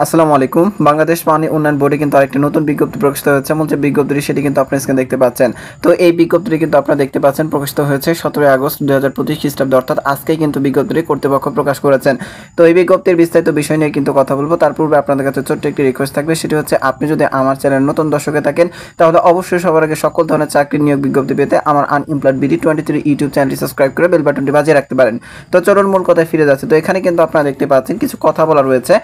আসসালামু আলাইকুম। বাংলাদেশ পানি উন্নয়ন বোর্ডে কিন্তু আরেকটি নতুন বিজ্ঞপ্তি প্রকাশিত হয়েছে। এমন যে বিজ্ঞপ্তিটি সেটি কিন্তু আপনারা স্ক্রিনে দেখতে পাচ্ছেন। তো এই বিজ্ঞপ্তিটি কিন্তু আপনারা দেখতে পাচ্ছেন প্রকাশিত হয়েছে 17 আগস্ট 2025 খ্রিস্টাব্দে, অর্থাৎ আজকেই কিন্তু বিজ্ঞপ্তিটি কর্তৃপক্ষ প্রকাশ করেছেন। তো এই বিজ্ঞপ্তির বিস্তারিত বিষয় নিয়ে কিন্তু কথা বলবো। তার পূর্বে আপনাদের কাছে ছোট্ট একটি রিকোয়েস্ট থাকবে, সেটি হচ্ছে আপনি যদি আমার চ্যানেল নতুন দর্শকে থাকেন তাহলে অবশ্যই সবার আগে সকল ধরনের চাকরি নিয়োগ বিজ্ঞপ্তি পেতে আমার আনএমপ্লয়েড বিডি 23 ইউটিউব চ্যানেলটি সাবস্ক্রাইব করে বেল বাটনটি বাজিয়ে রাখতে পারেন। তো চলুন মূল কথায় ফিরে যাচ্ছে। তো এখানে কিন্তু আপনারা দেখতে পাচ্ছেন কিছু কথা বলা রয়েছে।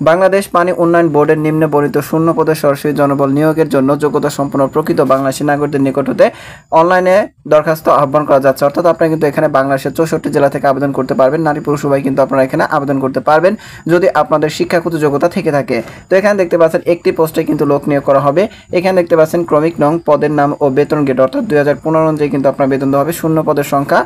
বাংলাদেশ পানি উন্নয়ন বোর্ডের নিম্নে বর্ণিত শূন্য পদে সরাসরি জনবল নিয়োগের জন্য যোগ্যতা সম্পন্ন প্রকৃত বাংলাদেশী নাগরিকদের নিকট হতে অনলাইনে দরখাস্ত আহ্বান করা যাচ্ছে। অর্থাৎ আপনারা কিন্তু এখানে বাংলাদেশের 64 জেলা থেকে আবেদন করতে পারবেন। নারী পুরুষ উভয় কিন্তু আপনারা এখানে আবেদন করতে পারবেন যদি আপনাদের শিক্ষাগত যোগ্যতা থেকে থাকে। তো এখানে দেখতে পাচ্ছেন একটি পোস্টে কিন্তু লোক নিয়োগ করা হবে। এখানে দেখতে পাচ্ছেন ক্রমিক নং, পদের নাম ও বেতন গ্রেড অর্থাৎ 2015 অনুযায়ী কিন্তু আপনার বেতন দেওয়া হবে। শূন্য পদের সংখ্যা,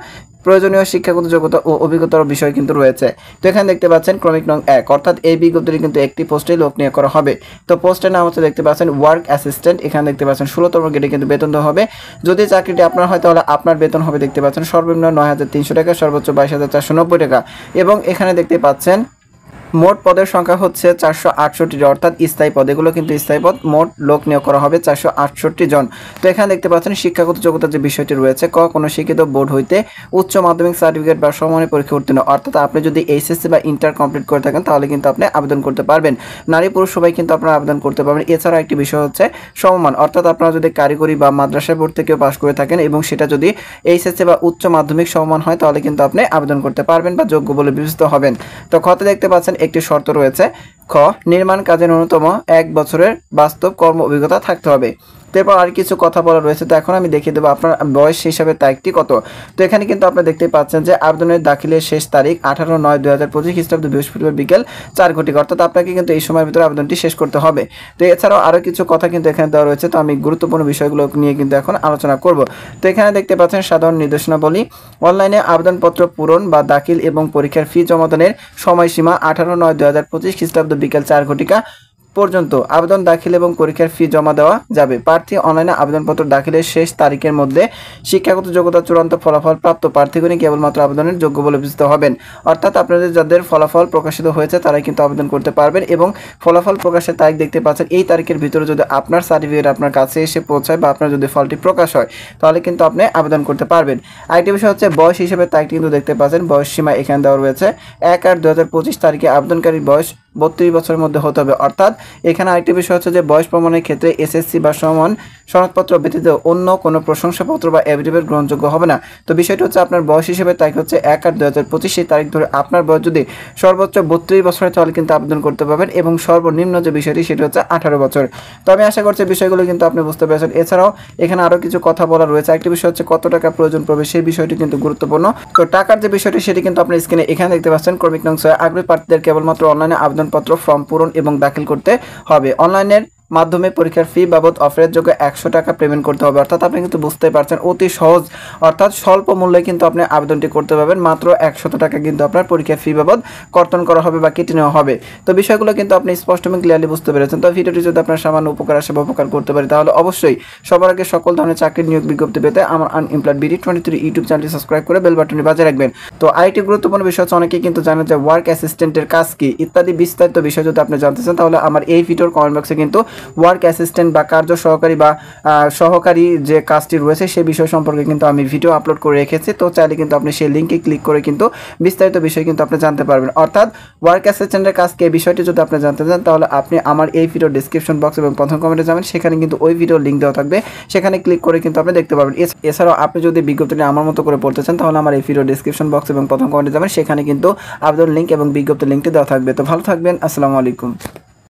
প্রয়োজনীয় শিক্ষাগত যোগ্যতা ও অভিজ্ঞতার বিষয় কিন্তু রয়েছে। তো এখানে দেখতে পাচ্ছেন ক্রমিক নং 1, অর্থাৎ এই বিজ্ঞপ্তিটি কিন্তু একটি পোস্টে লোক নিয়োগ করা হবে। তো পোস্টের নাম হচ্ছে দেখতে পাচ্ছেন ওয়ার্ক অ্যাসিস্ট্যান্ট। এখানে দেখতে পাচ্ছেন 16তম গ্রেডে কিন্তু বেতন দেওয়া হবে। যদি চাকরিটি আপনার হয় তাহলে আপনার বেতন হবে দেখতে পাচ্ছেন সর্বনিম্ন 9,300 টাকা, সর্বোচ্চ 22,490 টাকা। এবং এখানে দেখতে পাচ্ছেন মোট পদের সংখ্যা হচ্ছে 468, অর্থাৎ স্থায়ী পদ, এগুলো কিন্তু স্থায়ী পদ। মোট লোক নিয়োগ করা হবে 468 জন। তো এখানে দেখতে পাচ্ছেন শিক্ষাগত যোগ্যতার যে বিষয়টি রয়েছে, কোনো শিক্ষিত বোর্ড হইতে উচ্চ মাধ্যমিক সার্টিফিকেট বা সমমানের পরীক্ষা উত্তীর্ণ, অর্থাৎ আপনি যদি এইচএসসি বা ইন্টার কমপ্লিট করে থাকেন তাহলে কিন্তু আপনি আবেদন করতে পারবেন। নারী পুরুষ সবাই কিন্তু আপনারা আবেদন করতে পারবেন। এছাড়া একটি বিষয় হচ্ছে সমমান, অর্থাৎ আপনারা যদি কারিগরি বা মাদ্রাসা বোর্ড থেকেও পাশ করে থাকেন এবং সেটা যদি এইচএসসি বা উচ্চ মাধ্যমিক সমমান হয় তাহলে কিন্তু আপনি আবেদন করতে পারবেন বা যোগ্য বলে বিবেচিত হবেন। তো খতে দেখতে পাচ্ছেন একটি শর্ত রয়েছে। খ, নির্মাণ কাজে ন্যূনতম 1 বছরের বাস্তব কর্ম অভিজ্ঞতা থাকতে হবে। তারপর আর কিছু কথা বলা রয়েছে। তো এখন আমি দেখিয়ে দেবো আপনার বয়স হিসাবে তারিখটি কত। তো এখানে কিন্তু আপনারা দেখতে পাচ্ছেন যে আবেদনের দাখিলের শেষ তারিখ 18/9/2025 খ্রিস্টাব্দ বৃহস্পতিবার বিকেল 4 ঘটিকা, অর্থাৎ আপনাকে কিন্তু এই সময়ের ভিতরে আবেদনটি শেষ করতে হবে। তো এছাড়াও আরও কিছু কথা কিন্তু এখানে দেওয়া রয়েছে। তো আমি গুরুত্বপূর্ণ বিষয়গুলো নিয়ে কিন্তু এখন আলোচনা করব। তো এখানে দেখতে পাচ্ছেন সাধারণ নির্দেশনাবলী। অনলাইনে আবেদনপত্র পূরণ বা দাখিল এবং পরীক্ষার ফি জমাদানের সময়সীমা 18/9/2025 খ্রিস্টাব্দ বিকেল 4 ঘটিকা পর্যন্ত আবেদন দাখিল এবং পরীক্ষার ফি জমা দেওয়া যাবে। প্রার্থী অনলাইনে আবেদনপত্র দাখিলের শেষ তারিখের মধ্যে শিক্ষাগত যোগ্যতা চূড়ান্ত ফলাফল প্রাপ্ত প্রার্থীগণই কেবলমাত্র আবেদনের যোগ্য বলে বিবেচিত হবেন। অর্থাৎ আপনাদের যাদের ফলাফল প্রকাশিত হয়েছে তারাই কিন্তু আবেদন করতে পারবেন। এবং ফলাফল প্রকাশের তারিখ দেখতে পাচ্ছেন এই তারিখের ভিতরে যদি আপনার সার্টিফিকেট আপনার কাছে এসে পৌঁছায় বা আপনার যদি ফলটি প্রকাশ হয় তাহলে কিন্তু আপনি আবেদন করতে পারবেন। আরেকটি বিষয় হচ্ছে বয়স হিসেবে তারিখটি কিন্তু দেখতে পাচ্ছেন বয়স সীমা এখানে দেওয়া রয়েছে। 1/8/2025 তারিখে আবেদনকারীর বয়স 32 বছরের মধ্যে হতে হবে। অর্থাৎ এখানে আরেকটি বিষয় হচ্ছে যে বয়স প্রমাণের ক্ষেত্রে এসএসসি বা সমান সনদপত্র ব্যতীত অন্য কোনো প্রশংসাপত্র বা এফিডেভিট গ্রহণযোগ্য হবে না। তো বিষয়টি হচ্ছে আপনার বয়স হিসেবে তারিখ হচ্ছে 1/8/2025, সেই তারিখ ধরে আপনার বয়স যদি সর্বোচ্চ 32 বছরের তাহলে কিন্তু আবেদন করতে পারবেন এবং সর্বনিম্ন যে বিষয়টি সেটি হচ্ছে 18 বছর। তো আমি আশা করছি বিষয়গুলো কিন্তু আপনি বুঝতে পেরেছেন। এছাড়াও এখানে আরও কিছু কথা বলা রয়েছে। একটি বিষয় হচ্ছে কত টাকা প্রয়োজন পড়বে, সেই বিষয়টি কিন্তু গুরুত্বপূর্ণ। তো টাকার যে বিষয়টি সেটি কিন্তু আপনি স্ক্রিনে এখানে দেখতে পাচ্ছেন। ক্রমিক নং 6, আগ্রহী প্রার্থীদের কেবলমাত্র অনলাইনে আবেদনপত্র ফর্ম পূরণ এবং দাখিল করতে হবে। অনলাইনের মাধ্যমে পরীক্ষার ফি বাবদ অফারের যোগ্য 100 টাকা পেমেন্ট করতে হবে। অর্থাৎ আপনি কিন্তু বুঝতে পারছেন অতি সহজ, অর্থাৎ স্বল্প মূল্যে কিন্তু আপনি আবেদনটি করতে পারবেন। মাত্র 100 টাকা কিন্তু আপনার পরীক্ষার ফি বাবদ কর্তন করা হবে বা কেটে নেওয়া হবে। তো বিষয়গুলো কিন্তু আপনি স্পষ্ট এবং ক্লিয়ারলি বুঝতে পেরেছেন। তো ভিডিওটি যদি আপনার সামান্য উপকার আসে বা উপকার করতে পারে তাহলে অবশ্যই সবার আগে সকল ধরনের চাকরির নিয়োগ বিজ্ঞপ্তি পেতে আমার আনএমপ্লয়েড বিডি 23 ইউটিউব চ্যানেলটি সাবস্ক্রাইব করে বেল বাটনটি বাজিয়ে রাখবেন। তো আরেকটি গুরুত্বপূর্ণ বিষয় হচ্ছে অনেকেই কিন্তু জানেন যে ওয়ার্ক অ্যাসিস্ট্যান্টের কাজ কি ইত্যাদি বিস্তারিত বিষয় যদি আপনি জানতে চান তাহলে আমার এই ভিডিওর কমেন্ট বক্সে কিন্তু ওয়ার্ক অ্যাসিস্ট্যান্ট বা কার্য সহকারী বা সহকারী যে কাজটি রয়েছে সেই বিষয় সম্পর্কে কিন্তু আমি ভিডিও আপলোড করে রেখেছি। তো চাইলে কিন্তু আপনি সেই লিঙ্কে ক্লিক করে কিন্তু বিস্তারিত বিষয় কিন্তু আপনি জানতে পারবেন। অর্থাৎ ওয়ার্ক অ্যাসিস্ট্যান্টের কাজকে এই বিষয়টি যদি আপনি জানতে চান তাহলে আপনি আমার এই ভিডিও ডিসক্রিপশন বক্স এবং প্রথম কমেন্টে যাবেন, সেখানে কিন্তু ওই ভিডিওর লিঙ্ক দেওয়া থাকবে, সেখানে ক্লিক করে কিন্তু আপনি দেখতে পাবেন। এছাড়াও আপনি যদি বিজ্ঞপ্তিটি আমার মতো করে পড়তে চান তাহলে আমার এই ভিডিও ডিসক্রিপশন বক্স এবং প্রথম কমেন্টে যাবেন, সেখানে কিন্তু আবেদন লিঙ্ক এবং বিজ্ঞপ্তির লিঙ্কটি দেওয়া থাকবে। তো ভালো থাকবেন। আসসালামু আলাইকুম।